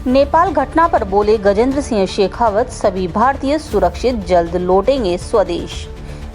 नेपाल घटना पर बोले गजेंद्र सिंह शेखावत, सभी भारतीय सुरक्षित, जल्द लौटेंगे स्वदेश।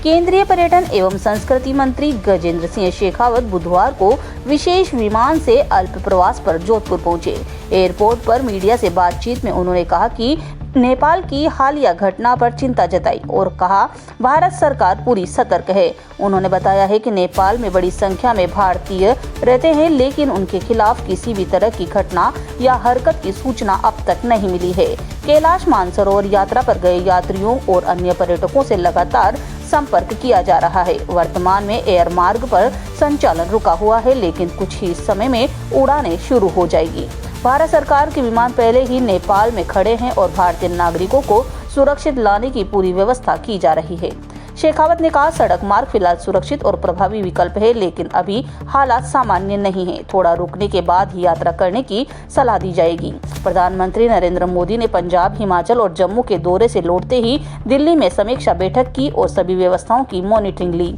केंद्रीय पर्यटन एवं संस्कृति मंत्री गजेंद्र सिंह शेखावत बुधवार को विशेष विमान से अल्प प्रवास पर जोधपुर पहुंचे। एयरपोर्ट पर मीडिया से बातचीत में उन्होंने कहा कि नेपाल की हालिया घटना पर चिंता जताई और कहा भारत सरकार पूरी सतर्क है। उन्होंने बताया है कि नेपाल में बड़ी संख्या में भारतीय रहते हैं, लेकिन उनके खिलाफ किसी भी तरह की घटना या हरकत की सूचना अब तक नहीं मिली है। कैलाश मानसरोवर यात्रा पर गए यात्रियों और अन्य पर्यटकों से लगातार संपर्क किया जा रहा है। वर्तमान में एयर मार्ग पर संचालन रुका हुआ है, लेकिन कुछ ही समय में उड़ानें शुरू हो जाएगी। भारत सरकार के विमान पहले ही नेपाल में खड़े हैं और भारतीय नागरिकों को सुरक्षित लाने की पूरी व्यवस्था की जा रही है। शेखावत ने कहा, सड़क मार्ग फिलहाल सुरक्षित और प्रभावी विकल्प है, लेकिन अभी हालात सामान्य नहीं है। थोड़ा रुकने के बाद ही यात्रा करने की सलाह दी जाएगी। प्रधानमंत्री नरेंद्र मोदी ने पंजाब, हिमाचल और जम्मू के दौरे से लौटते ही दिल्ली में समीक्षा बैठक की और सभी व्यवस्थाओं की मॉनिटरिंग ली।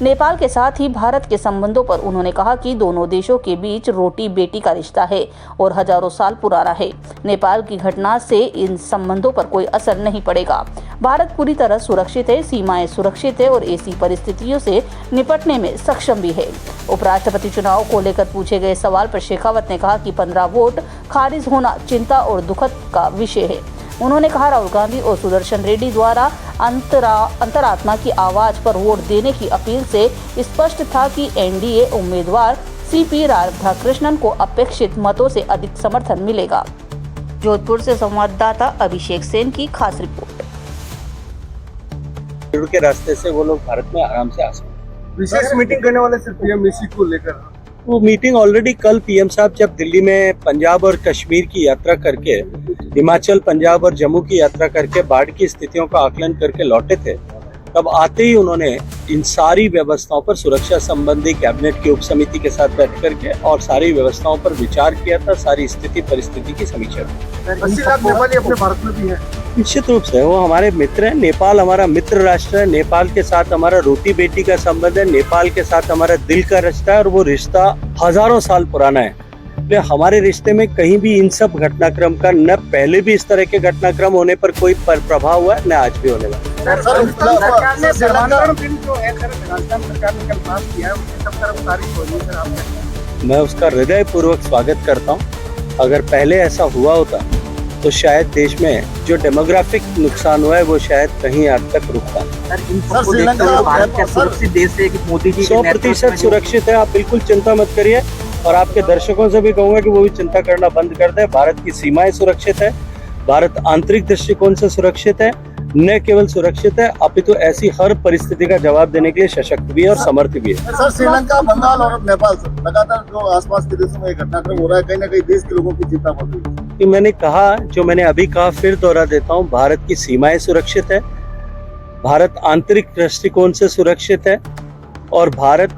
नेपाल के साथ ही भारत के संबंधों पर उन्होंने कहा कि दोनों देशों के बीच रोटी बेटी का रिश्ता है और हजारों साल पुराना है। नेपाल की घटना से इन संबंधों पर कोई असर नहीं पड़ेगा। भारत पूरी तरह सुरक्षित है, सीमाएं सुरक्षित है और ऐसी परिस्थितियों से निपटने में सक्षम भी है। उपराष्ट्रपति चुनाव को लेकर पूछे गए सवाल पर शेखावत ने कहा कि 15 वोट खारिज होना चिंता और दुखद का विषय है। उन्होंने कहा, राहुल गांधी और सुदर्शन रेड्डी द्वारा अंतरात्मा की आवाज पर वोट देने की अपील से स्पष्ट था कि एनडीए उम्मीदवार सीपी राधाकृष्णन को अपेक्षित मतों से अधिक समर्थन मिलेगा। जोधपुर से संवाददाता अभिषेक सेन की खास रिपोर्ट। के रास्ते से वो लोग भारत में आराम से आ सकते। विशेष मीटिंग करने वाले सिर्फ पीएम इसी को लेकर वो मीटिंग ऑलरेडी कल पीएम साहब जब दिल्ली में पंजाब और कश्मीर की यात्रा करके, हिमाचल, पंजाब और जम्मू की यात्रा करके बाढ़ की स्थितियों का आकलन करके लौटे थे, तब आते ही उन्होंने इन सारी व्यवस्थाओं पर सुरक्षा संबंधी कैबिनेट की उप समिति के साथ बैठ करके और सारी व्यवस्थाओं पर विचार किया था, सारी स्थिति परिस्थिति की समीक्षा की। 80 लाख नेपाली अपने भारत में भी है। निश्चित रूप से वो हमारे मित्र हैं। नेपाल हमारा मित्र राष्ट्र है। नेपाल के साथ हमारा रोटी बेटी का संबंध है। नेपाल के साथ हमारा दिल का रिश्ता है और वो रिश्ता हजारों साल पुराना है। इसलिए हमारे रिश्ते में कहीं भी इन सब घटनाक्रम का न पहले भी इस तरह के घटनाक्रम होने पर कोई प्रभाव हुआ है, न आज भी होने वाला। मैं उसका हृदय पूर्वक स्वागत करता हूँ। अगर पहले ऐसा हुआ होता तो शायद देश में जो डेमोग्राफिक नुकसान हुआ है वो शायद कहीं हद तक रुकता। 100% सुरक्षित है, आप बिल्कुल चिंता मत करिए। और आपके दर्शकों से भी कहूंगा कि वो भी चिंता करना बंद कर दें। भारत की सीमाएं सुरक्षित है, भारत आंतरिक दृष्टिकोण से सुरक्षित है, न केवल सुरक्षित है अपितु ऐसी हर परिस्थिति का जवाब देने के लिए सशक्त भी है और समर्थ भी है। सर, श्रीलंका, बंगाल और नेपाल से लगातार जो आसपास के देशों में घटनाक्रम हो रहा है, कहीं ना कहीं देश के लोगों की चिंता बढ़ रही है। कि मैंने कहा, जो मैंने अभी कहा फिर दोहरा देता हूँ, भारत की सीमाएं सुरक्षित है, भारत आंतरिक दृष्टिकोण से सुरक्षित है और भारत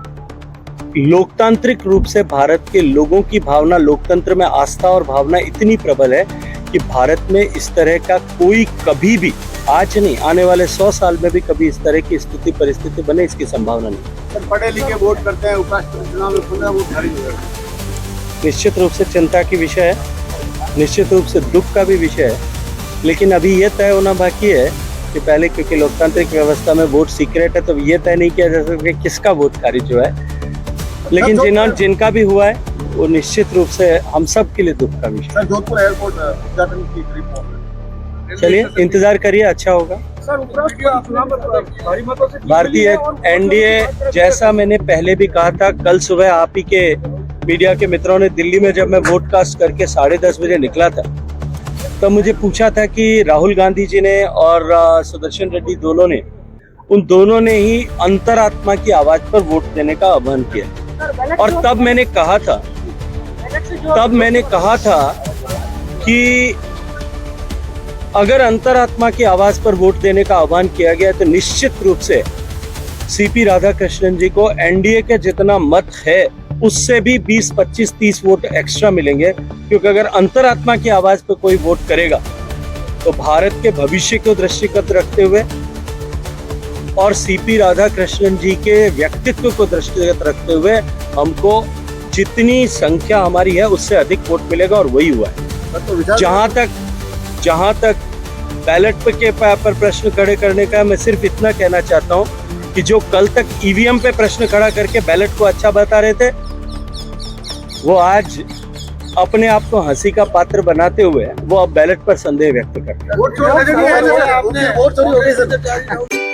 लोकतांत्रिक रूप से, भारत के लोगों की भावना, लोकतंत्र में आस्था और भावना इतनी प्रबल है कि भारत में इस तरह का कोई कभी भी, आज नहीं आने वाले 100 साल में भी कभी इस तरह की स्थिति परिस्थिति बने, इसकी संभावना नहीं। सर, पढ़े लिखे वोट करते हैं, उपराष्ट्रपति चुनाव में 15 वोट खारिज हो गए। निश्चित रूप से चिंता की विषय है, निश्चित रूप से दुख का भी विषय है, लेकिन अभी ये तय होना बाकी है कि पहले, क्योंकि लोकतांत्रिक व्यवस्था में वोट सीक्रेट है, तो ये तय नहीं किया जा सकता कि किसका वोट खारिज हुआ है। लेकिन जिनका भी हुआ है वो निश्चित रूप से हम सब के लिए दुख का विषय। सर, जोधपुर एयरपोर्ट उद्घाटन की रिपोर्ट, चलिए इंतजार करिए, अच्छा होगा। भारतीय एनडीए, जैसा मैंने पहले भी कहा था, कल सुबह आप ही के मीडिया के मित्रों ने दिल्ली में, जब मैं वोटकास्ट करके 10:30 बजे निकला था, तब मुझे पूछा था कि राहुल गांधी जी ने और सुदर्शन रेड्डी दोनों ने, उन दोनों ने ही अंतरात्मा की आवाज पर वोट देने का आह्वान किया। और तब मैंने कहा था कि अगर अंतरात्मा की आवाज पर वोट देने का आह्वान किया गया तो निश्चित रूप से सीपी राधाकृष्णन जी को एनडीए के जितना मत है उससे भी 20, 25, 30 वोट एक्स्ट्रा मिलेंगे। क्योंकि अगर अंतरात्मा की आवाज पर कोई वोट करेगा तो भारत के भविष्य को दृष्टिगत रखते हुए और सीपी राधाकृष्णन जी के व्यक्तित्व को दृष्टिगत रखते हुए हमको जितनी संख्या हमारी है उससे अधिक वोट मिलेगा, और वही हुआ है। सर, तो विचार जहां तक बैलेट के पर प्रश्न खड़े करने का, मैं सिर्फ इतना कहना चाहता हूं कि जो कल तक ईवीएम पे प्रश्न खड़ा करके बैलेट को अच्छा बता रहे थे, वो आज अपने आप को हंसी का पात्र बनाते हुए वो अब बैलेट पर संदेह व्यक्त करते हैं। वोट चोरी हो गई सर।